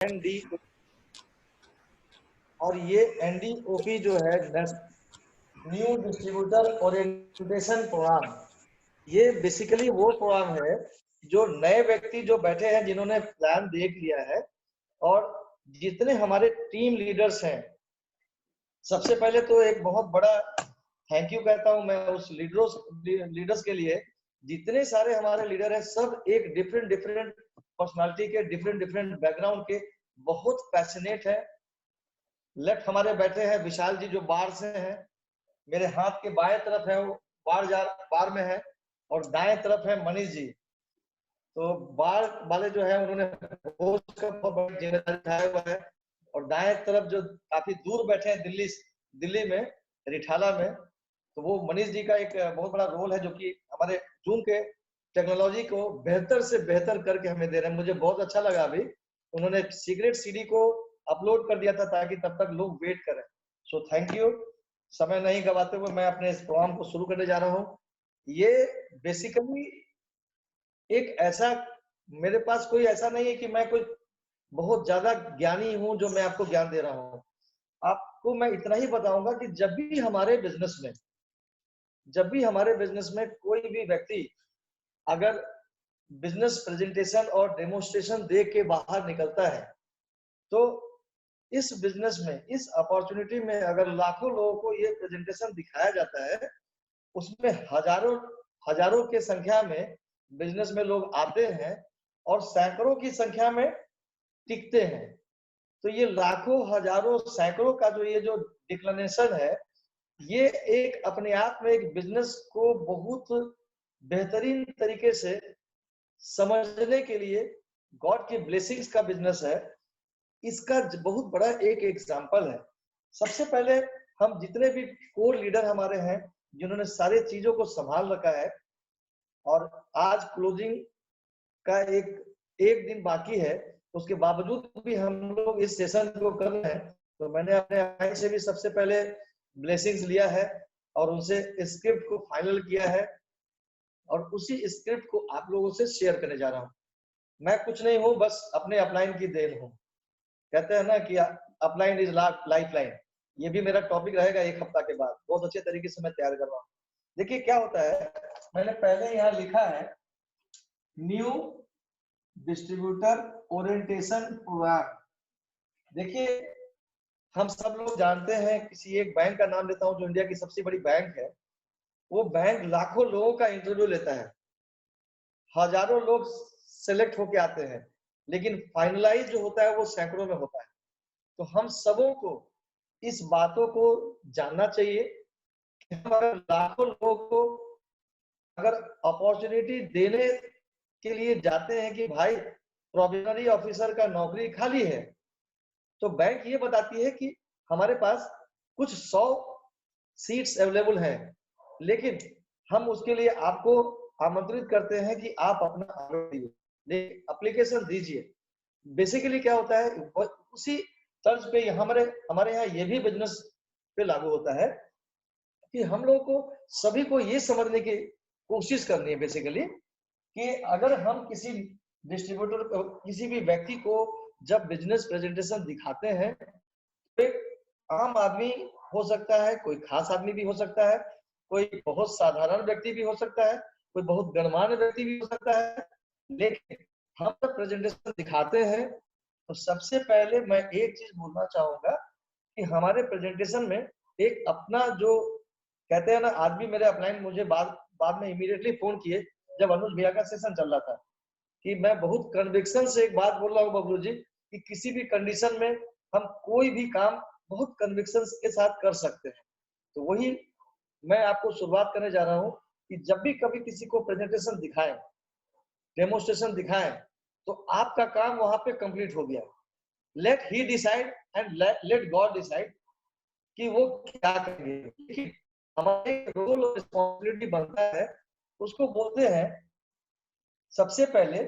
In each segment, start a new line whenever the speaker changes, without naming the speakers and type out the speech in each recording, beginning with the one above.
ND और ये एनडीओपी जो है न्यू डिस्ट्रीब्यूटर ओरिएंटेशन प्रोग्राम, ये बेसिकली वो प्रोग्राम है जो नए व्यक्ति जो बैठे हैं, जिन्होंने प्लान देख लिया है, और जितने हमारे टीम लीडर्स हैं, सबसे पहले तो एक बहुत बड़ा थैंक यू कहता हूं मैं उस लीडर्स के लिए। जितने सारे हमारे लीडर हैं, सब एक डिफरेंट डिफरेंट पर्सनालिटी के, डिफरेंट डिफरेंट बैकग्राउंड के, बहुत पैशनेट है। लेफ्ट हमारे बैठे हैं विशाल जी, जो बाढ़ से हैं। मेरे हाथ के बाएं तरफ है वो बाढ़ में है, और दाएं तरफ है मनीष जी। तो बाढ़ वाले जो है, उन्होंने होस्ट का बहुत बड़ा जिम्मेदारी उठाया हुआ है। और दाएं तरफ जो काफी दूर बैठे हैं, दिल्ली में, रिठाला में, तो वो मनीष जी का एक बहुत बड़ा रोल है, जो कि हमारे जूम के टेक्नोलॉजी को बेहतर से बेहतर करके हमें दे रहे हैं। मुझे बहुत अच्छा लगा, अभी उन्होंने सीक्रेट सीडी को अपलोड कर दिया था, ताकि तब तक लोग वेट करें। So thank you. समय नहीं गवाते हुए मैं अपने इस प्रोग्राम को शुरू करने जा रहा हूँ। ये बेसिकली एक ऐसा, मेरे पास कोई ऐसा नहीं है कि मैं कोई बहुत ज्यादा ज्ञानी हूं जो मैं आपको ज्ञान दे रहा हूं। आपको मैं इतना ही बताऊंगा कि जब भी हमारे बिजनेस में कोई भी व्यक्ति अगर बिजनेस प्रेजेंटेशन और डेमोन्स्ट्रेशन दे के बाहर निकलता है, तो इस बिजनेस में, इस अपॉर्चुनिटी में अगर लाखों लोगों को ये प्रेजेंटेशन दिखाया जाता है, उसमें हजारों हजारों के संख्या में बिजनेस में लोग आते हैं, और सैकड़ों की संख्या में टिकते हैं। तो ये लाखों, हजारों, सैकड़ों का जो डिक्लेरेशन है, ये एक अपने आप में एक बिजनेस को बहुत बेहतरीन तरीके से समझने के लिए गॉड की ब्लेसिंग्स का बिजनेस है। इसका बहुत बड़ा एक एग्जाम्पल है। सबसे पहले, हम जितने भी कोर लीडर हमारे हैं, जिन्होंने सारी चीजों को संभाल रखा है, और आज क्लोजिंग का एक दिन बाकी है, उसके बावजूद भी हम लोग इस सेशन को कर रहे हैं, तो मैंने अपने भाई से भी सबसे पहले ब्लेसिंग्स लिया है, और उनसे स्क्रिप्ट को फाइनल किया है, और उसी स्क्रिप्ट को आप लोगों से शेयर करने जा रहा हूँ। मैं कुछ नहीं हूँ, बस अपने अपलाइन की देन हूँ। कहते हैं ना कि अपलाइन इज लाइफ लाइन। ये भी मेरा टॉपिक रहेगा एक हफ्ता के बाद, बहुत अच्छे तरीके से मैं तैयार कर रहा हूँ। देखिए क्या होता है, मैंने पहले यहाँ लिखा है न्यू डिस्ट्रीब्यूटर ओरिएंटेशन प्रोग्राम। देखिए, हम सब लोग जानते हैं, किसी एक बैंक का नाम लेता हूं जो इंडिया की सबसे बड़ी बैंक है। वो बैंक लाखों लोगों का इंटरव्यू लेता है, हजारों लोग सेलेक्ट होके आते हैं, लेकिन फाइनलाइज जो होता है वो सैकड़ों में होता है। तो हम सबों को इस बातों को जानना चाहिए कि हम अगर लाखों लोगों को अगर अपॉर्चुनिटी देने के लिए जाते हैं कि भाई प्रोबेशनरी ऑफिसर का नौकरी खाली है, तो बैंक ये बताती है कि हमारे पास कुछ 100 सीट्स अवेलेबल हैं, लेकिन हम उसके लिए आपको आमंत्रित करते हैं कि आप अपना एप्लीकेशन दीजिए। बेसिकली क्या होता है, उसी तर्ज पे हमारे हमारे यहाँ ये भी बिजनेस पे लागू होता है कि हम लोगों को, सभी को ये समझने की कोशिश करनी है बेसिकली, कि अगर हम किसी डिस्ट्रीब्यूटर को, किसी भी व्यक्ति को जब बिजनेस प्रेजेंटेशन दिखाते हैं, तो एक आम आदमी हो सकता है, कोई खास आदमी भी हो सकता है, कोई बहुत साधारण व्यक्ति भी हो सकता है, कोई बहुत गणमान्य व्यक्ति भी हो सकता है, लेकिन हम जब प्रेजेंटेशन दिखाते हैं, तो सबसे पहले मैं एक चीज बोलना चाहूंगा कि हमारे प्रेजेंटेशन में एक अपना जो कहते हैं ना, आदमी मेरे अपलाइन मुझे बाद बाद में इमीडिएटली फोन किए, जब अनुज भैया का सेशन चल रहा था, कि मैं बहुत कन्विक्शन से एक बात बोल रहा हूँ बबलू जी, कि किसी भी कंडीशन में हम कोई भी काम बहुत कन्विक्शन के साथ कर सकते हैं। तो वही मैं आपको शुरुआत करने जा रहा हूँ, कि जब भी कभी किसी को प्रेजेंटेशन दिखाएं, डेमोन्स्ट्रेशन दिखाएं, तो आपका काम वहां पे कंप्लीट हो गया। Let he decide and let God decide कि वो क्या करेंगे। लेकिन हमारे रोल और रिस्पॉन्सिबिलिटी बनता है, उसको बोलते हैं, सबसे पहले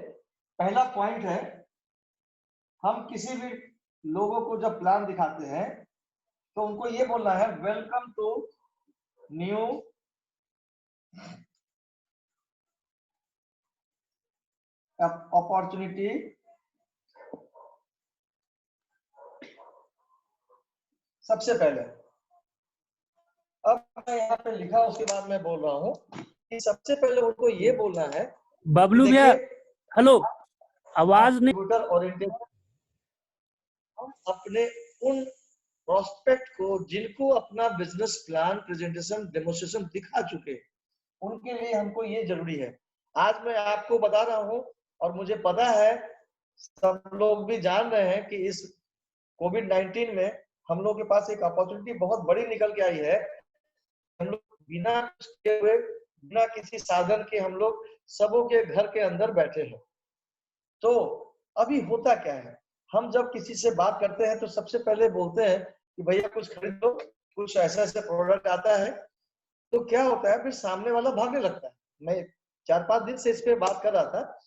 पहला पॉइंट है, हम किसी भी लोगों को जब प्लान दिखाते हैं, तो उनको ये बोलना है, वेलकम टू न्यू अपॉर्चुनिटी सबसे पहले। अब मैं यहाँ पे लिखा, उसके बाद मैं बोल रहा हूँ कि सबसे पहले उनको ये बोलना है,
बबलू भैया हेलो, आवाज नहीं।
डिस्ट्रीब्यूटर ओरिएंटेशन अपने उन प्रोस्पेक्ट को, जिनको अपना बिजनेस प्लान, प्रेजेंटेशन, डेमोन्स्ट्रेशन दिखा चुके, उनके लिए हमको ये जरूरी है। आज मैं आपको बता रहा हूँ, और मुझे पता है सब लोग भी जान रहे हैं कि इस कोविड-19 में हम लोग के पास एक अपॉर्चुनिटी बहुत बड़ी निकल के आई है। हम लोग बिना हुए, बिना किसी साधन के हम लोग सबों के घर के अंदर बैठे हैं। तो अभी होता क्या है, हम जब किसी से बात करते हैं तो सबसे पहले बोलते हैं कि भैया कुछ खरीद लो, कुछ ऐसा ऐसा प्रोडक्ट आता है। तो क्या होता है, फिर सामने वाला भागने लगता है। मैं 4-5 दिन से इस पे बात कर रहा था।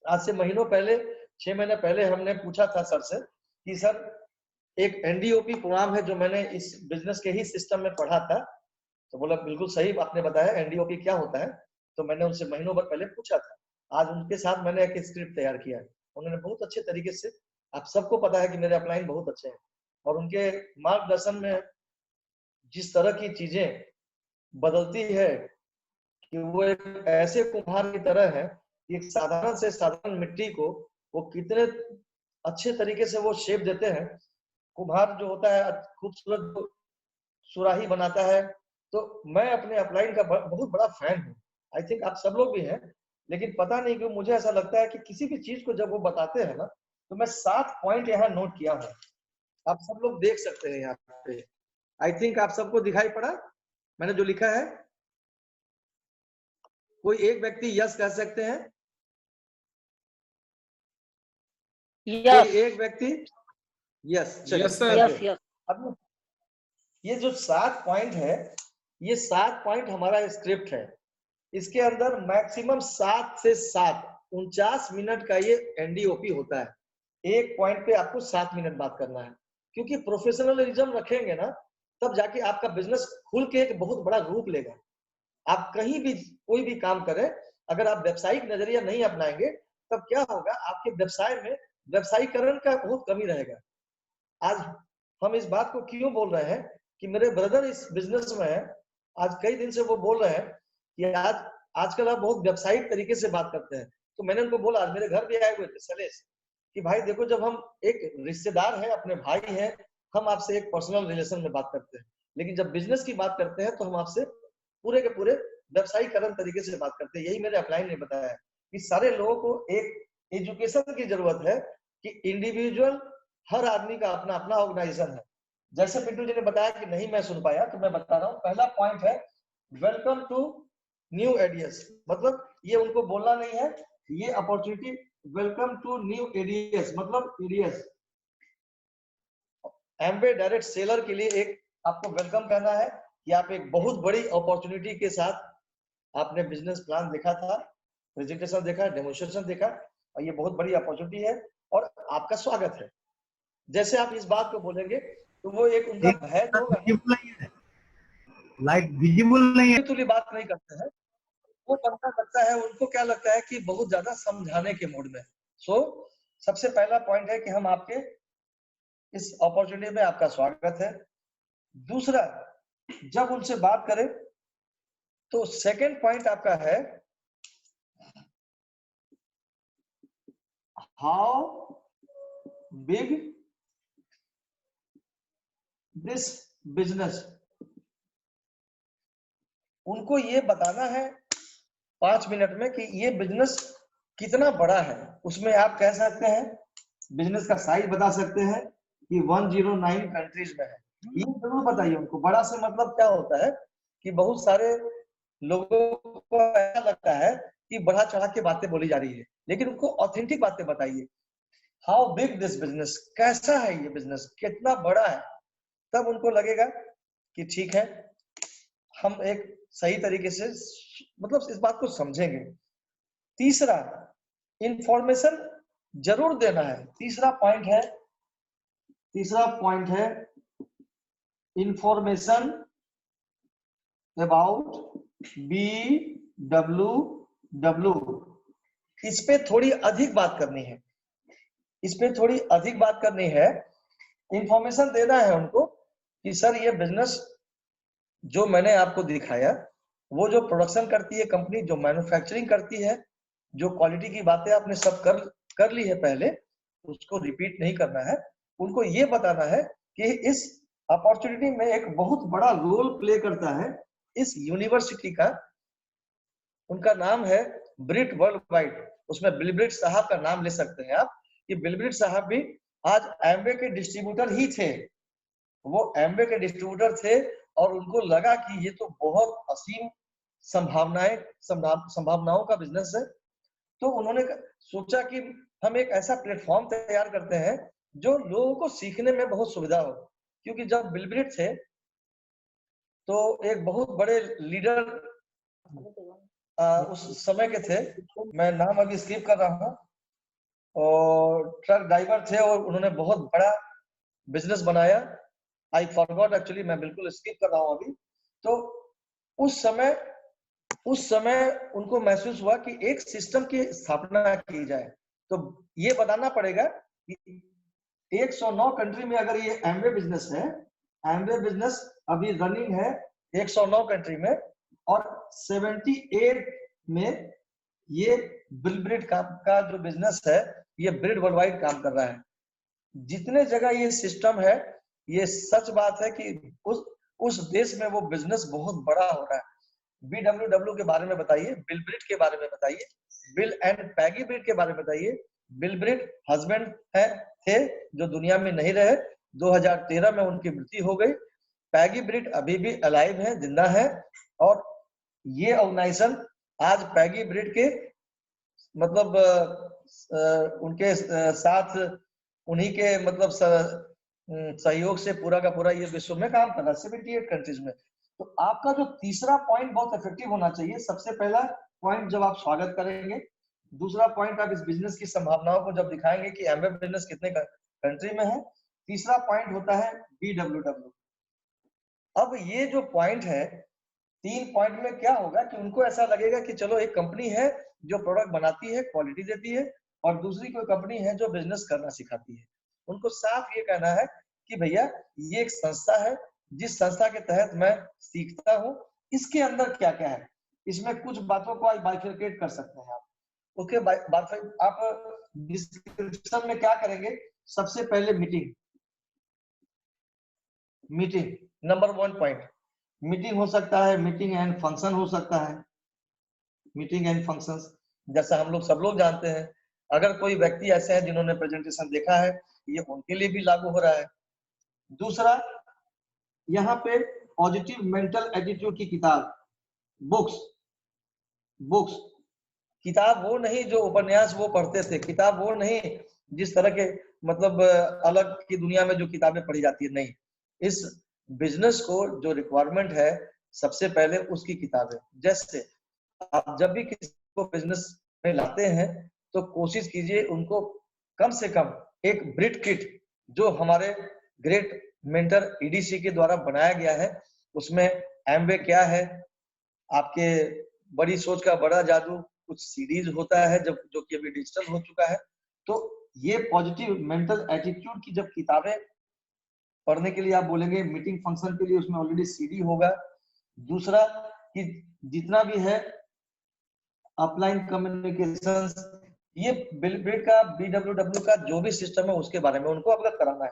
आज से महीनों पहले, 6 महीने पहले हमने पूछा था सर से कि सर एक एनडीओपी प्रोग्राम है जो मैंने इस बिजनेस के ही सिस्टम में पढ़ा था। तो बोला बिल्कुल सही आपने बताया, एनडीओपी क्या होता है। तो मैंने उनसे महीनों भर पहले पूछा था। आज उनके साथ मैंने एक स्क्रिप्ट तैयार किया है। उन्होंने बहुत अच्छे तरीके से, आप सबको पता है कि मेरे अपलाइन बहुत अच्छे हैं, और उनके मार्गदर्शन में जिस तरह की चीजें बदलती है कि वो एक ऐसे कुम्हार की तरह है कि एक साधारण से साधारण मिट्टी को वो कितने अच्छे तरीके से वो शेप देते हैं। कुम्हार जो होता है खूबसूरत सुराही बनाता है। तो मैं अपने अपलाइन का बहुत बड़ा फैन हूँ। आई थिंक आप सब लोग भी हैं, लेकिन पता नहीं क्यों मुझे ऐसा लगता है कि किसी भी चीज को जब वो बताते हैं ना, तो मैं 7 पॉइंट यहाँ नोट किया हूँ। आप सब लोग देख सकते हैं यहाँ पे। आई थिंक आप सबको दिखाई पड़ा मैंने जो लिखा है। कोई एक व्यक्ति यस कह सकते हैं, कोई एक व्यक्ति यस। चलिए, अब ये जो 7 पॉइंट है, ये 7 पॉइंट हमारा स्क्रिप्ट है। इसके अंदर मैक्सिमम 7 से 49 मिनट का ये एनडीओपी होता है। एक पॉइंट पे आपको 7 मिनट बात करना है, क्योंकि प्रोफेशनलिज्म रखेंगे ना, तब जाके आपका बिजनेस खुल के एक बहुत बड़ा रूप लेगा। आप कहीं भी कोई भी काम करें, अगर आप व्यावसायिक नजरिया नहीं अपनाएंगे, तब क्या होगा, आपके व्यवसाय में व्यवसायीकरण का बहुत कमी रहेगा। आज हम इस बात को क्यों बोल रहे हैं कि मेरे ब्रदर इस बिजनेस में है। आज कई दिन से वो बोल रहे हैं कि आजकल आप बहुत व्यावसायिक तरीके से बात करते हैं। तो मैंने उनको बोला, आज मेरे घर भी आए हुए थे सलेश, कि भाई देखो, जब हम एक रिश्तेदार है, अपने भाई हैं, हम आपसे एक पर्सनल रिलेशन में बात करते हैं, लेकिन जब बिजनेस की बात करते हैं तो हम आपसे पूरे के पूरे व्यवसायीकरण तरीके से बात करते हैं। यही मेरे अपलाइन ने बताया है कि सारे लोगों को एक एजुकेशन की जरूरत है, कि इंडिविजुअल, हर आदमी का अपना अपना ऑर्गेनाइजेशन है। जैसे पिंटू जी ने बताया कि नहीं मैं सुन पाया, तो मैं बता रहा हूँ। पहला पॉइंट है वेलकम टू न्यू एडियस। मतलब ये उनको बोलना नहीं है, ये अपॉर्चुनिटी, वेलकम टू न्यू एडियस, मतलब एडियस एमबे डायरेक्ट सेलर के लिए एक आपको वेलकम करना है कि आप एक बहुत बड़ी अपॉर्चुनिटी के साथ, आपने बिजनेस प्लान देखा था, प्रेजेंटेशन देखा, डेमोन्स्ट्रेशन देखा, और ये बहुत बड़ी अपॉर्चुनिटी है और आपका स्वागत है। जैसे आप इस बात को बोलेंगे तो वो एक उनका भय जो होगा,
लाइट विजिबल नहीं है,
तुली बात नहीं करते हैं। वो बनता लगता है, उनको क्या लगता है कि बहुत ज्यादा समझाने के मूड में। सो सबसे पहला पॉइंट है कि हम आपके इस अपॉर्चुनिटी में आपका स्वागत है। दूसरा, जब उनसे बात करें तो सेकंड पॉइंट आपका है, हाउ बिग दिस बिजनेस। उनको ये बताना है 5 मिनट में कि ये बिजनेस कितना बड़ा है। उसमें आप कह सकते हैं, बिजनेस का साइज बता सकते हैं कि 109 कंट्रीज में है। ये जरूर बताइए उनको। बड़ा से मतलब क्या होता है कि बहुत सारे लोगों को ऐसा लगता है कि बढ़ा चढ़ा के बातें बोली जा रही है, लेकिन उनको ऑथेंटिक बातें बताइए। हाउ बिग दिस बिजनेस, कैसा है ये बिजनेस, कितना बड़ा है। तब उनको लगेगा कि ठीक है, हम एक सही तरीके से मतलब इस बात को समझेंगे। तीसरा, इंफॉर्मेशन जरूर देना है। तीसरा पॉइंट है इंफॉर्मेशन अबाउट BWW। इस पे थोड़ी अधिक बात करनी है, इंफॉर्मेशन देना है उनको कि सर ये बिजनेस जो मैंने आपको दिखाया, वो जो प्रोडक्शन करती है कंपनी, जो मैन्युफैक्चरिंग करती है, जो क्वालिटी की बातें आपने सब कर ली है पहले, उसको रिपीट नहीं करना है। उनको ये बताना है कि इस अपॉर्चुनिटी में एक बहुत बड़ा रोल प्ले करता है इस यूनिवर्सिटी का, उनका नाम है ब्रिट वर्ल्ड वाइड। उसमें बिल ब्रिट साहब का नाम ले सकते हैं आप, कि बिल ब्रिट साहब भी आज एमवे के डिस्ट्रीब्यूटर ही थे, वो एमवे के डिस्ट्रीब्यूटर थे, और उनको लगा कि ये तो बहुत असीम संभावनाओं का बिजनेस है। तो उन्होंने सोचा कि हम एक ऐसा प्लेटफॉर्म तैयार करते हैं जो लोगों को सीखने में बहुत सुविधा हो। क्योंकि जब बिल ब्रिट थे तो एक बहुत बड़े लीडर उस समय के थे, मैं नाम अभी स्किप कर रहा हूँ, और ट्रक ड्राइवर थे, और उन्होंने बहुत बड़ा बिजनेस बनाया। आई फॉरगॉट एक्चुअली, मैं बिल्कुल स्किप कर रहा हूँ अभी। तो उस समय उनको महसूस हुआ कि एक सिस्टम की स्थापना की जाए। तो ये बताना पड़ेगा कि 109 कंट्री में अगर ये एमवे बिजनेस है, एमवे बिजनेस अभी रनिंग है 109 कंट्री में, और 78 में ये बिल ब्रिट का जो बिजनेस है, ये ब्रिट वर्ल्ड वाइड काम कर रहा है। जितने जगह ये सिस्टम है, ये सच बात है कि उस देश में वो बिजनेस बहुत बड़ा हो रहा है। BWW के बारे में बताइए, बिल ब्रिट के बारे में बताइए, बिल एंड पैगी ब्रिट के बारे में बताइए। बिल ब्रिट हस्बैंड थे जो दुनिया में नहीं रहे, 2013 में उनकी मृत्यु हो गई। पैगी ब्रिट अभी भी अलाइव है, जिंदा है, और ये ऑर्गेनाइजेशन आज पैगी ब्रिट के मतलब उनके साथ, उन्हीं के मतलब सहयोग से पूरा का पूरा ये विश्व में काम कर रहा है 78 कंट्रीज में। तो आपका जो तीसरा पॉइंट बहुत इफेक्टिव होना चाहिए। सबसे पहला पॉइंट जब आप स्वागत करेंगे, दूसरा पॉइंट आप इस बिजनेस की संभावनाओं को जब दिखाएंगे कि एमवे बिजनेस कितने कंट्री में है, तीसरा पॉइंट होता है BWW। अब ये जो पॉइंट है, 3 पॉइंट में क्या होगा कि उनको ऐसा लगेगा कि चलो एक कंपनी है जो प्रोडक्ट बनाती है, क्वालिटी देती है, और दूसरी कोई कंपनी है जो बिजनेस करना सिखाती है। उनको साफ ये कहना है कि भैया ये एक संस्था है, जिस संस्था के तहत मैं सीखता हूँ, इसके अंदर क्या क्या है। इसमें कुछ बातों को आप बाइफरकेट कर सकते हैं। आप उसके बाद आप डिस्क्रिप्शन में क्या करेंगे, सबसे पहले मीटिंग नंबर 1 पॉइंट। मीटिंग हो सकता है, मीटिंग एंड फंक्शन हो सकता है। मीटिंग एंड फंक्शंस जैसा हम लोग सब लोग जानते हैं, अगर कोई व्यक्ति ऐसे हैं जिन्होंने प्रेजेंटेशन देखा है, ये उनके लिए भी लागू हो रहा है। दूसरा, यहाँ पे पॉजिटिव मेंटल एटीट्यूड की किताब, बुक्स किताब वो नहीं जो उपन्यास वो पढ़ते थे, किताब वो नहीं जिस तरह के मतलब अलग की दुनिया में जो किताबें पढ़ी जाती है, नहीं। इस बिजनेस को जो रिक्वायरमेंट है, सबसे पहले उसकी किताबें। जैसे आप जब भी किसी को बिजनेस में लाते हैं तो कोशिश कीजिए उनको कम से कम एक ब्रिट किट, जो हमारे ग्रेट मेंटर EDC के द्वारा बनाया गया है, उसमें एमवे क्या है, आपके बड़ी सोच का बड़ा जादू, कुछ सीरीज होता है जब जो कि अभी डिजिटल हो चुका है। तो ये पॉजिटिव मेंटल एटीट्यूड की जब किताबें पढ़ने के लिए आप बोलेंगे, मीटिंग फंक्शन के लिए उसमें ऑलरेडी CD होगा। दूसरा कि जितना भी है अपलाइन कम्युनिकेशंस, ये बिल ब्रिट का BWW का जो भी सिस्टम है उसके बारे में उनको अवगत कराना है।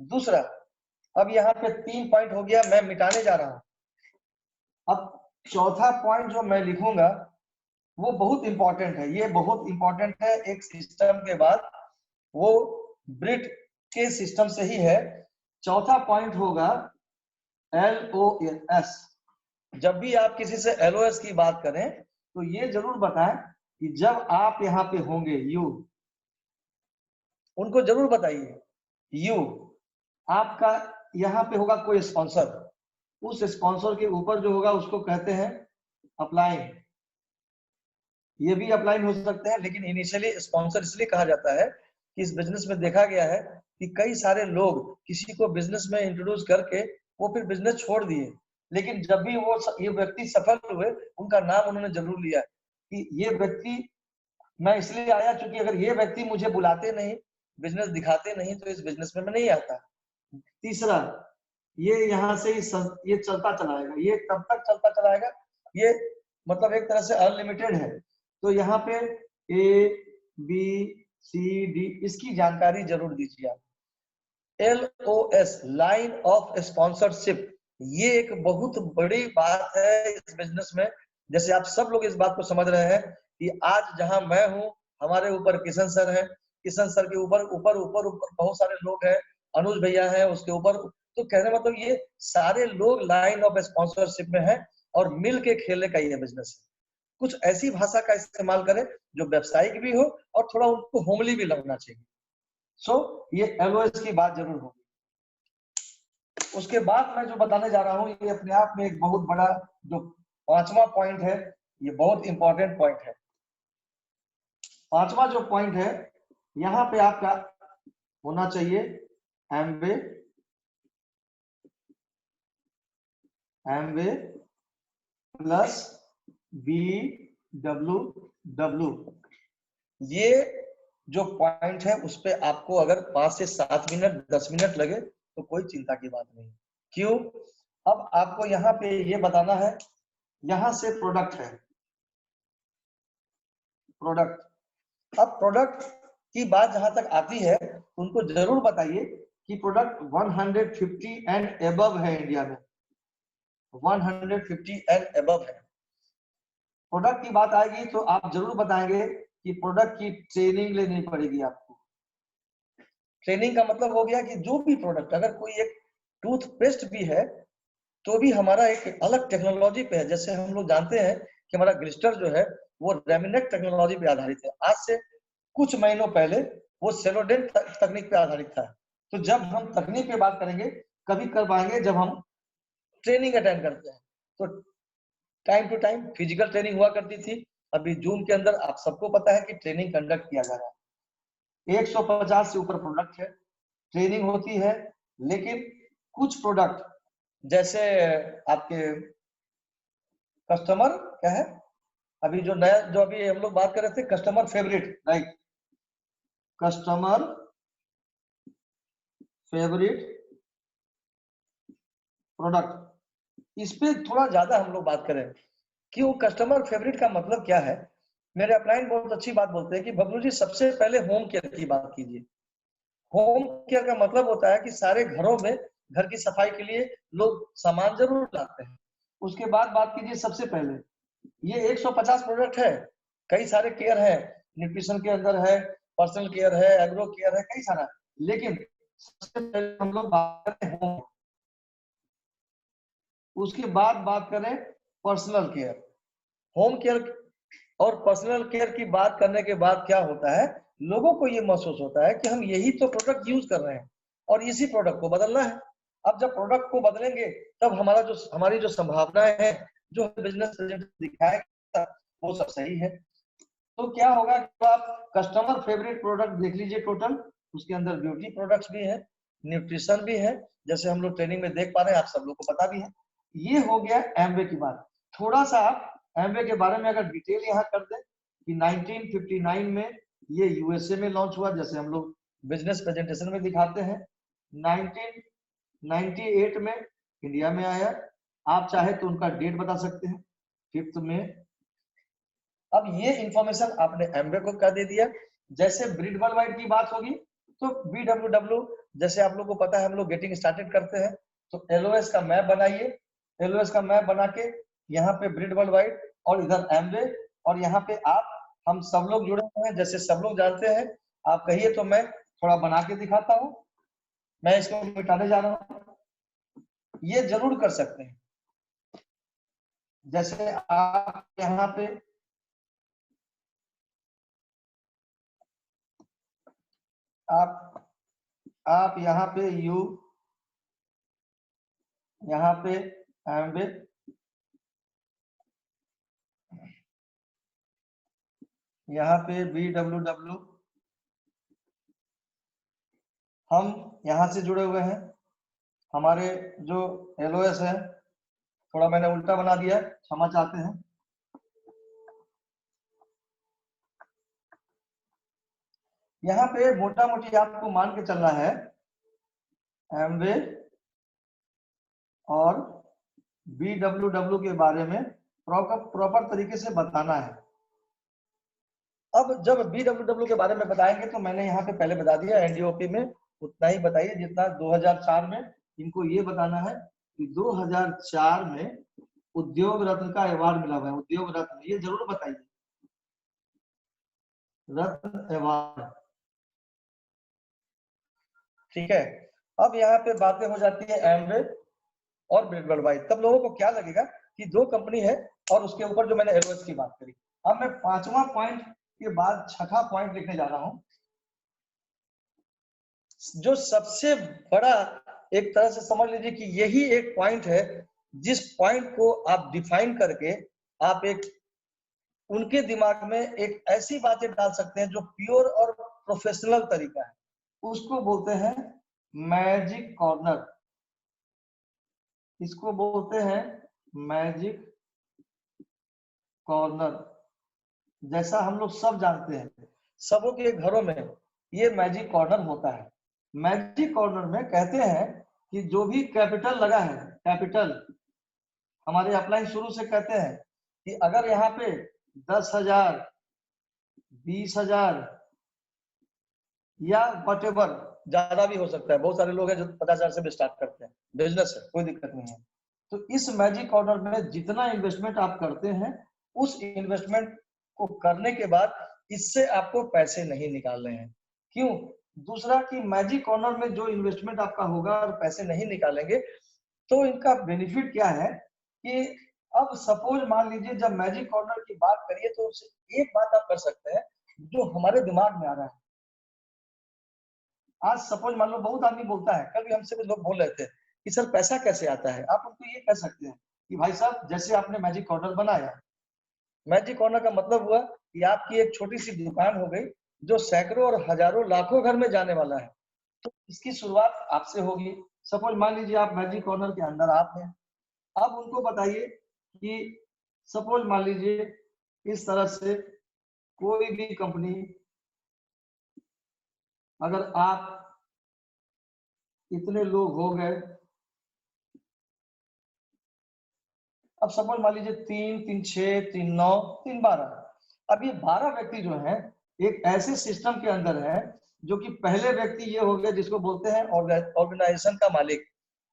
दूसरा, अब यहाँ पे 3 पॉइंट हो गया, मैं मिटाने जा रहा हूँ। अब चौथा पॉइंट जो मैं लिखूंगा वो बहुत इंपॉर्टेंट है, ये बहुत इंपॉर्टेंट है एक सिस्टम के बाद, वो ब्रिट के सिस्टम से ही है। चौथा पॉइंट होगा LOS। जब भी आप किसी से LOS की बात करें तो ये जरूर बताएं कि जब आप यहाँ पे होंगे, उनको जरूर बताइए आपका यहाँ पे होगा कोई स्पॉन्सर, उस स्पॉन्सर के ऊपर जो होगा उसको कहते हैं अपलाइन। ये भी अपलाइन हो सकते हैं, लेकिन इनिशियली स्पॉन्सर इसलिए कहा जाता है कि इस बिजनेस में देखा गया है कि कई सारे लोग किसी को बिजनेस में इंट्रोड्यूस करके वो फिर बिजनेस छोड़ दिए, लेकिन जब भी वो ये व्यक्ति सफल हुए, उनका नाम उन्होंने जरूर लिया कि ये व्यक्ति मैं इसलिए आया क्योंकि अगर ये व्यक्ति मुझे बुलाते नहीं, बिजनेस दिखाते नहीं, तो इस बिजनेस में मैं नहीं आता। तीसरा, ये यहाँ से ये चलता चलाएगा, ये तब तक चलता चलाएगा, ये मतलब एक तरह से अनलिमिटेड है। तो यहाँ पे ए बी सी डी इसकी जानकारी जरूर दीजिए आप। LOS लाइन ऑफ स्पॉन्सरशिप, ये एक बहुत बड़ी बात है इस बिजनेस में। जैसे आप सब लोग इस बात को समझ रहे हैं कि आज जहां मैं हूं, हमारे ऊपर किशन सर हैं, किशन सर के ऊपर ऊपर ऊपर ऊपर बहुत सारे लोग हैं, अनुज भैया हैं उसके ऊपर। तो कहने मतलब ये सारे लोग लाइन ऑफ स्पॉन्सरशिप में हैं और मिल के खेलने का ये बिजनेस है। कुछ ऐसी भाषा का इस्तेमाल करें जो व्यवसायिक भी हो और थोड़ा उनको होमली भी लगना चाहिए। सो ये LOS की बात जरूर होगी। उसके बाद मैं जो बताने जा रहा हूँ, ये अपने आप में एक बहुत बड़ा जो 5वां पॉइंट है, ये बहुत इंपॉर्टेंट पॉइंट है। 5वां जो पॉइंट है, यहाँ पे आपका होना चाहिए एमवे प्लस BWW। ये जो पॉइंट है उस पे आपको अगर 5 से 7 मिनट 10 मिनट लगे तो कोई चिंता की बात नहीं। क्यों? अब आपको यहाँ पे ये बताना है, यहाँ से प्रोडक्ट है, प्रोडक्ट। अब प्रोडक्ट की बात जहां तक आती है तो उनको जरूर बताइए कि प्रोडक्ट 150 एंड एबव है इंडिया में, 150 एंड एबव है। प्रोडक्ट की बात आएगी तो आप जरूर बताएंगे कि प्रोडक्ट की ट्रेनिंग लेनी पड़ेगी आपको। ट्रेनिंग का मतलब हो गया कि जो भी प्रोडक्ट, अगर कोई एक टूथपेस्ट भी है तो भी हमारा एक अलग टेक्नोलॉजी पे है। जैसे हम लोग जानते हैं कि हमारा ग्लिस्टर जो है वो रेमिनेट टेक्नोलॉजी पे आधारित है। आज से कुछ महीनों पहले वो सेलोडेंट तकनीक पे आधारित था। तो जब हम तकनीक पे बात करेंगे कभी कर पाएंगे जब हम ट्रेनिंग अटेंड करते हैं। तो time to time physical training हुआ करती थी। अभी जून के अंदर आप सबको पता है कि ट्रेनिंग कंडक्ट किया जा रहा है। 150 से ऊपर प्रोडक्ट है, ट्रेनिंग होती है। लेकिन कुछ प्रोडक्ट जैसे आपके कस्टमर क्या है, अभी जो नया जो अभी हम लोग बात कर रहे थे customer favourite, right, customer favourite product, इस पे थोड़ा ज्यादा हम लोग बात करें। क्यों कस्टमर फेवरेट का मतलब क्या है? मेरे अपलाइन बहुत अच्छी बात बोलते हैं कि बबलू जी सबसे पहले होम केयर की बात कीजिए। होम केयर का मतलब होता है कि सारे घरों में घर की सफाई के लिए लोग सामान जरूर लाते हैं। उसके बाद बात कीजिए सबसे पहले, ये 150 प्रोडक्ट है, कई सारे केयर है, न्यूट्रिशन के अंदर है, पर्सनल केयर है, एग्रो केयर है, कई सारा। लेकिन सबसे पहले हम लोग बात करते हैं होम, उसके बाद बात करें पर्सनल केयर। होम केयर और पर्सनल केयर की बात करने के बाद क्या होता है, लोगों को ये महसूस होता है कि हम यही तो प्रोडक्ट यूज कर रहे हैं और इसी प्रोडक्ट को बदलना है। अब जब प्रोडक्ट को बदलेंगे तब हमारी जो संभावनाएं हैं, जो बिजनेस दिखाएगा वो सब सही है। तो क्या होगा कि आप कस्टमर फेवरेट प्रोडक्ट देख लीजिए टोटल, उसके अंदर ब्यूटी प्रोडक्ट्स भी है, न्यूट्रिशन भी है, जैसे हम लोग ट्रेनिंग में देख पा रहे हैं, आप सब लोग को पता भी है। ये हो गया एमवे की बात। थोड़ा सा आप एमवे के बारे में अगर डिटेल यहाँ कर दें कि 1959 में ये यूएसए में लॉन्च हुआ, जैसे हम लोग बिजनेस प्रेजेंटेशन में दिखाते हैं। 1998 में इंडिया में आया। आप चाहे तो उनका डेट बता सकते हैं, 5 मई। अब ये इंफॉर्मेशन आपने एमवे को कर दे दिया। जैसे ब्रीड वर्ल्ड वाइड की बात होगी तो BWW, जैसे आप लोग को पता है हम लोग गेटिंग स्टार्टेड करते हैं तो LOS का मैप बनाइए। LOS का मैप बना के यहाँ पे ब्रीड वर्ल्ड वाइड और इधर एमवे, और यहाँ पे आप हम सब लोग जुड़े हुए हैं, जैसे सब लोग जानते हैं। आप कहिए तो मैं थोड़ा बना के दिखाता हूँ। मैं इसको मिटाने जा रहा हूँ, ये जरूर कर सकते हैं। जैसे आप यहाँ पे आप यहाँ पे यहाँ पे एमवे, यहाँ पे BWW, हम यहाँ से जुड़े हुए हैं। हमारे जो LOS है, थोड़ा मैंने उल्टा बना दिया, क्षमा चाहते हैं। यहाँ पे मोटा मोटी आपको मान के चलना है एमवे और BWW के बारे में प्रॉपर तरीके से बताना है। अब जब BWW के बारे में बताएंगे तो मैंने यहाँ पे पहले बता दिया, NDOP में उतना ही बताइए जितना 2004 में। इनको ये बताना है कि 2004 में उद्योग रत्न का अवार्ड मिला हुआ है। उद्योग रत्न ये जरूर बताइए, रत्न अवार्ड। ठीक है, अब यहाँ पे बातें हो जाती है एमवे और ब्रिडवर्ल्ड वाइड। तब लोगों को क्या लगेगा कि दो कंपनी है और उसके ऊपर जो मैंने एलओएस की बात करी। अब मैं 5वां पॉइंट के बाद 6ठा पॉइंट लिखने जा रहा हूं, जो सबसे बड़ा एक तरह से समझ लीजिए कि यही एक पॉइंट है जिस पॉइंट को आप डिफाइन करके आप एक उनके दिमाग में एक ऐसी बातें डाल सकते हैं जो प्योर और प्रोफेशनल तरीका है। उसको बोलते हैं मैजिक कॉर्नर। इसको बोलते हैं मैजिक कॉर्नर। जैसा हम लोग सब जानते हैं, सबों के घरों में ये मैजिक कॉर्नर होता है। मैजिक कॉर्नर में कहते हैं कि जो भी कैपिटल लगा है, कैपिटल हमारे अपलाइन शुरू से कहते हैं कि अगर यहाँ पे 10,000, 20,000 या व्हाटएवर, ज्यादा भी हो सकता है। बहुत सारे लोग हैं जो 50,000 से भी स्टार्ट करते हैं, बिजनेस है, कोई दिक्कत नहीं है। तो इस मैजिक कॉर्नर में जितना इन्वेस्टमेंट आप करते हैं, उस इन्वेस्टमेंट को करने के बाद इससे आपको पैसे नहीं निकालने हैं। क्यों? दूसरा कि मैजिक कॉर्नर में जो इन्वेस्टमेंट आपका होगा और पैसे नहीं निकालेंगे तो इनका बेनिफिट क्या है कि अब सपोज मान लीजिए जब मैजिक कॉर्नर की बात करिए तो एक बात आप कर सकते हैं जो हमारे दिमाग में आ रहा है। आज सपोज मान लो बहुत आदमी बोलता है, कल भी हमसे भी लोग बोल रहे थे कि सर पैसा कैसे आता है। आप उनको ये कह सकते हैं कि भाई साहब जैसे आपने मैजिक कॉर्नर बनाया, मैजिक कॉर्नर का मतलब हुआ कि आपकी एक छोटी सी दुकान हो गई जो सैकड़ों और हजारों लाखों घर में जाने वाला है। तो इसकी शुरुआत आपसे होगी। सपोज मान लीजिए आप मैजिक कॉर्नर के अंदर आप हैं। अब उनको बताइए कि सपोज मान लीजिए इस तरह से कोई भी कंपनी, अगर आप इतने लोग हो गए, अब सपोज मान लीजिए 3, 3, 6, 3, 9, 3, 12। अब ये 12 व्यक्ति जो हैं एक ऐसे सिस्टम के अंदर है जो कि पहले व्यक्ति ये हो गया जिसको बोलते हैं ऑर्गेनाइजेशन का मालिक।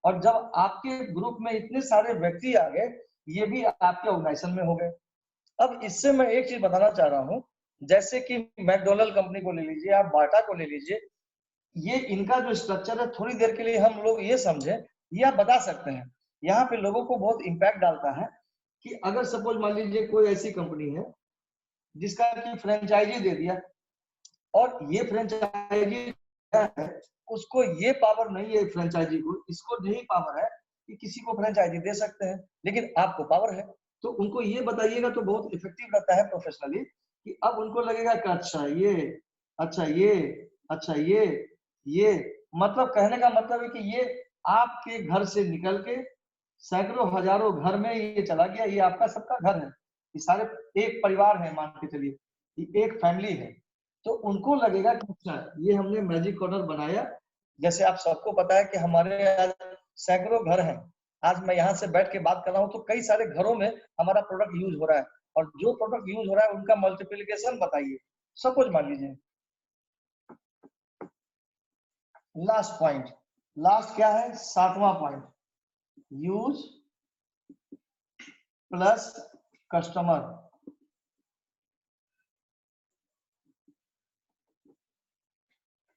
और जब आपके ग्रुप में इतने सारे व्यक्ति आ गए, ये भी आपके ऑर्गेनाइजेशन में हो गए। अब इससे मैं एक चीज बताना चाह रहा हूँ, जैसे कि मैकडोनल्ड कंपनी को ले लीजिए, आप बाटा को ले लीजिए, ये इनका जो स्ट्रक्चर है, थोड़ी देर के लिए हम लोग ये समझे, ये आप बता सकते हैं। यहाँ पे लोगों को बहुत इम्पैक्ट डालता है कि अगर सपोज मान लीजिए कोई ऐसी कंपनी है जिसका कि फ्रेंचाइजी दे दिया और ये फ्रेंचाइजी है, उसको ये पावर नहीं है, फ्रेंचाइजी को इसको नहीं पावर है कि किसी को फ्रेंचाइजी दे सकते हैं, लेकिन आपको पावर है। तो उनको ये बताइएगा तो बहुत इफेक्टिव रहता है प्रोफेशनली, कि अब उनको लगेगा कि अच्छा ये, अच्छा ये, अच्छा ये मतलब कहने का मतलब है कि ये आपके घर से निकल के सैकड़ों हजारों घर में ये चला गया। ये आपका सबका घर है, ये सारे एक परिवार है, मान के चलिए ये एक फैमिली है। तो उनको लगेगा कि अच्छा ये हमने मैजिक कॉर्नर बनाया। जैसे आप सबको पता है कि हमारे आज सैकड़ों घर हैं। आज मैं यहाँ से बैठ के बात कर रहा हूँ तो कई सारे घरों में हमारा प्रोडक्ट यूज हो रहा है, और जो प्रोडक्ट यूज हो रहा है उनका मल्टीप्लिकेशन बताइए। सपोज मान लीजिए लास्ट पॉइंट, लास्ट क्या है, 7वां पॉइंट, यूज प्लस कस्टमर।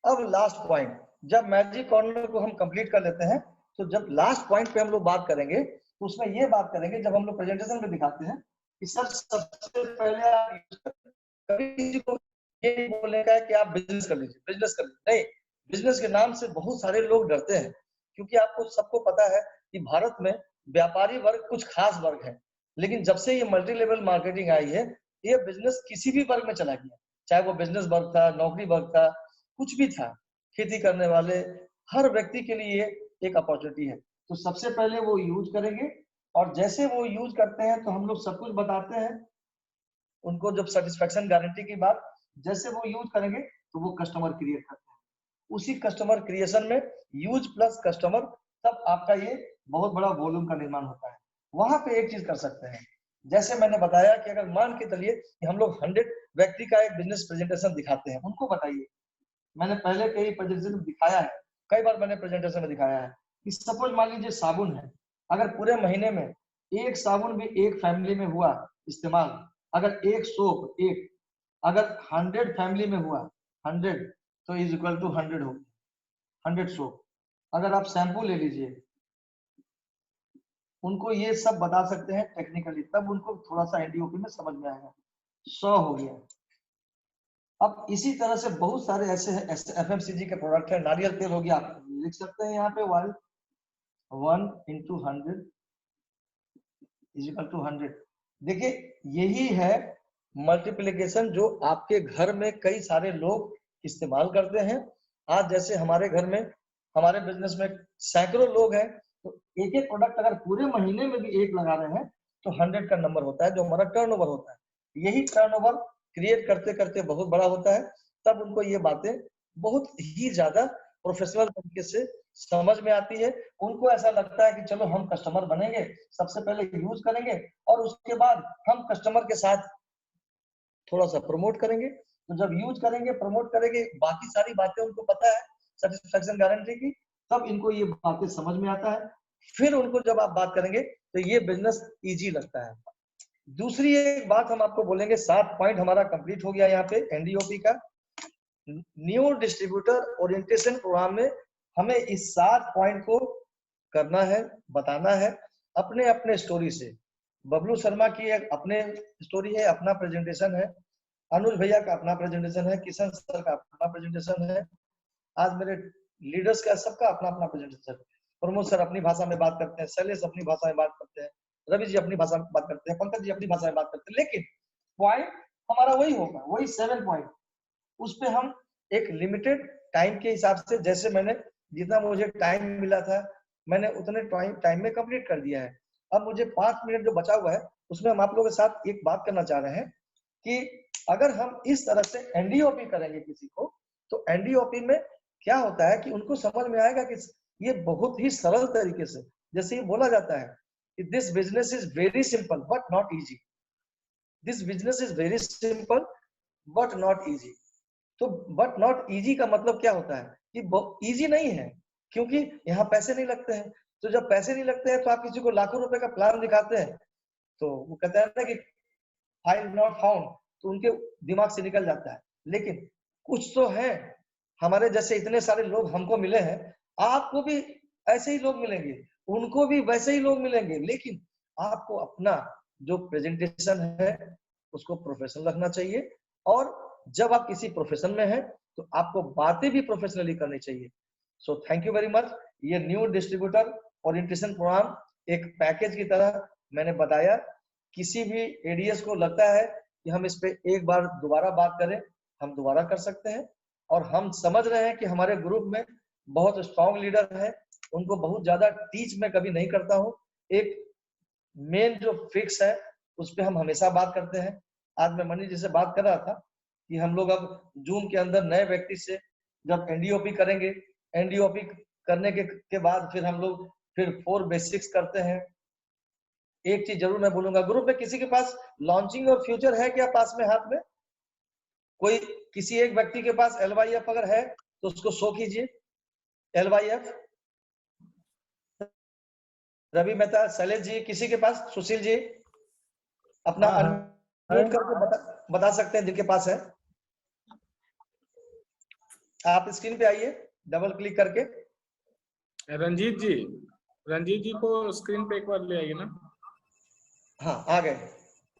अब लास्ट पॉइंट, जब मैजिक कॉर्नर को हम कंप्लीट कर लेते हैं तो जब लास्ट पॉइंट पे हम लोग बात करेंगे तो उसमें ये बात करेंगे, जब हम लोग प्रेजेंटेशन में दिखाते हैं कि सर सबसे पहले आप कभी किसी को ये नहीं बोलने का है कि आप बिजनेस कर लीजिए, बिजनेस कर लीजिए, नहीं। बिजनेस के नाम से बहुत सारे लोग डरते हैं, क्योंकि आपको सबको पता है कि भारत में व्यापारी वर्ग कुछ खास वर्ग है, लेकिन जब से ये मल्टी लेवल मार्केटिंग आई है, ये बिजनेस किसी भी वर्ग में चला गया, चाहे वो बिजनेस वर्ग था, नौकरी वर्ग था, कुछ भी था, खेती करने वाले, हर व्यक्ति के लिए एक अपॉर्चुनिटी है। तो सबसे पहले वो यूज करेंगे, और जैसे वो यूज करते हैं तो हम लोग सब कुछ बताते हैं उनको। जब सेटिस्फेक्शन गारंटी की बात, जैसे वो यूज करेंगे तो वो कस्टमर क्रिएट करते हैं। उसी कस्टमर क्रिएशन में यूज प्लस कस्टमर, तब आपका ये बहुत बड़ा वॉल्यूम का निर्माण होता है। वहां पे एक चीज कर सकते हैं, जैसे मैंने बताया कि अगर मान के चलिए कि हम लोग 100 व्यक्ति का एक बिजनेस प्रेजेंटेशन दिखाते हैं, उनको बताइए, मैंने पहले कई प्रेजेंटेशन दिखाया है, कई बार मैंने प्रेजेंटेशन में दिखाया है कि सपोज मान लीजिए साबुन है, अगर पूरे महीने में एक साबुन भी एक फैमिली में हुआ इस्तेमाल, अगर एक सोप एक अगर 100 फैमिली में हुआ 100 तो इज इक्वल टू 100 हो 100 सोप। अगर आप शैम्पू ले लीजिए, उनको ये सब बता सकते हैं टेक्निकली, तब उनको थोड़ा सा एनडीओपी में समझ में आएगा। 100 हो गया। अब इसी तरह से बहुत सारे ऐसे एफएमसीजी के प्रोडक्ट है। नारियल तेल हो गया, आप लिख सकते हैं यहाँ पे 1 into 100 इज इक्वल टू 100। देखिए यही है मल्टीप्लिकेशन जो आपके घर में कई सारे लोग इस्तेमाल करते हैं। आज जैसे हमारे घर में, हमारे बिजनेस में सैकड़ों लोग हैं, तो एक एक प्रोडक्ट अगर पूरे महीने में भी एक लगा रहे हैं तो 100 का नंबर होता है, जो हमारा टर्नओवर होता है। यही टर्नओवर क्रिएट करते करते बहुत बड़ा होता है, तब उनको ये बातें बहुत ही ज्यादा प्रोफेशनल तरीके से समझ में आती है। उनको ऐसा लगता है कि चलो हम कस्टमर बनेंगे, सबसे पहले यूज करेंगे और उसके बाद हम कस्टमर के साथ थोड़ा सा प्रमोट करेंगे। तो जब यूज करेंगे, प्रमोट करेंगे, बाकी सारी बातें उनको पता है सेटिस्फेक्शन गारंटी की, तब इनको ये बातें समझ में आता है। फिर उनको जब आप बात करेंगे तो ये बिजनेस इजी लगता है। दूसरी एक बात हम आपको बोलेंगे, 7 पॉइंट हमारा कंप्लीट हो गया यहाँ पे एनडीओपी का। न्यू डिस्ट्रीब्यूटर ओरिएंटेशन प्रोग्राम में हमें इस 7 पॉइंट को करना है, बताना है अपने अपने स्टोरी से। बबलू शर्मा की एक अपने स्टोरी है, अपना प्रेजेंटेशन है, अनुज भैया का अपना प्रेजेंटेशन है, किशन सर का अपना प्रेजेंटेशन है, आज मेरे लीडर्स का सबका अपना अपना प्रेजेंटेशन है। प्रमोद सर अपनी भाषा में बात करते हैं, शैलेश अपनी भाषा में बात करते हैं, रवि जी अपनी भाषा में बात करते हैं, पंकज जी अपनी भाषा में बात करते हैं, लेकिन पॉइंट हमारा वही होगा, वही 7 पॉइंट। उस पे हम एक लिमिटेड टाइम के हिसाब से, जैसे मैंने जितना मुझे टाइम मिला था मैंने उतने टाइम में कंप्लीट कर दिया है। अब मुझे 5 मिनट जो बचा हुआ है उसमें हम आप लोगों के साथ एक बात करना चाह रहे हैं कि अगर हम इस तरह से एनडीओपी करेंगे किसी को, तो एनडीओपी में क्या होता है कि उनको समझ में आएगा कि ये बहुत ही सरल तरीके से, जैसे ये बोला जाता है कि this business is very simple but not easy, this business is very simple but not easy. तो बट नॉट इजी का मतलब क्या होता है कि इजी नहीं है, क्योंकि यहाँ पैसे नहीं लगते हैं। तो जब पैसे नहीं लगते हैं तो आप किसी को लाखों रुपए का प्लान दिखाते हैं तो वो कहते हैं ना कि फाइल नॉट फाउंड, तो उनके दिमाग से निकल जाता है। लेकिन कुछ तो है, हमारे जैसे इतने सारे लोग हमको मिले हैं, आपको भी ऐसे ही लोग मिलेंगे, उनको भी वैसे ही लोग मिलेंगे, लेकिन आपको अपना जो प्रेजेंटेशन है उसको प्रोफेशनल रखना चाहिए। और जब आप किसी प्रोफेशन में हैं तो आपको बातें भी प्रोफेशनली करनी चाहिए। So thank you very much. ये न्यू डिस्ट्रीब्यूटर ओरिएंटेशन प्रोग्राम एक पैकेज की तरह मैंने बताया। किसी भी एडीएस को लगता है कि हम इस पे एक बार दोबारा बात करें, हम दोबारा कर सकते हैं। और हम समझ रहे हैं कि हमारे ग्रुप में बहुत स्ट्रॉन्ग लीडर है, उनको बहुत ज्यादा टीच मैं कभी नहीं करता हूँ। एक मेन जो फिक्स है उस पर हम हमेशा बात करते हैं। आज मैं मनीष जी से बात कर रहा था कि हम लोग अब जूम के अंदर नए व्यक्ति से जब एनडीओपी करेंगे, एनडीओपी करने के बाद फिर हम लोग फिर 4 बेसिक्स करते हैं। एक चीज जरूर मैं बोलूंगा, ग्रुप में किसी के पास लॉन्चिंग और फ्यूचर है क्या पास में हाथ में? कोई किसी एक व्यक्ति के पास LYF अगर है तो उसको शो कीजिए। LYF रवि मेहता, शैलेश जी, किसी के पास? सुशील जी अपना अनम्यूट करके बता सकते हैं जिनके पास है। आप स्क्रीन पे आइए डबल क्लिक करके।
रंजीत जी को स्क्रीन पे एक बार ले आइए ना।
हाँ आ गए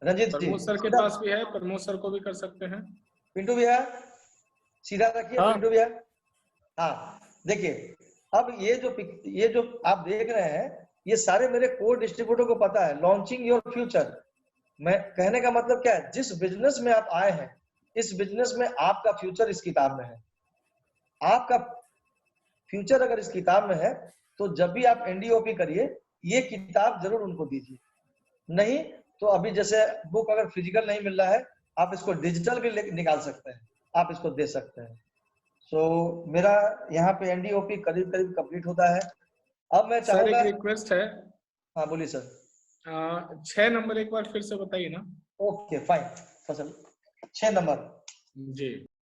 रंजीत जी।
प्रमोद सर के पास भी है, प्रमोद सर को भी कर सकते हैं।
पिंटू भैया सीधा रखिए।
हाँ।
पिंटू भैया हाँ देखिए, अब ये जो आप देख रहे हैं ये सारे मेरे कोर डिस्ट्रीब्यूटर को पता है। लॉन्चिंग योर फ्यूचर, मैं कहने का मतलब क्या है, जिस बिजनेस में आप आए हैं इस बिजनेस में आपका फ्यूचर इस किताब में है। आपका फ्यूचर अगर इस किताब में है तो जब भी आप एनडीओपी करिए ये किताब जरूर उनको दीजिए। नहीं तो अभी जैसे बुक अगर फिजिकल नहीं मिल रहा है आप इसको डिजिटल भी निकाल सकते हैं, आप इसको दे सकते हैं। सो मेरा यहाँ पे एनडीओपी करीब करीब कंप्लीट होता है। अब मैं
सर
चाहूंगा,
एक रिक्वेस्ट है,
हाँ बोलिए सर।
6 नंबर एक बार फिर से बताइए ना।
ओके फाइन, फसल 6 नंबर।
जी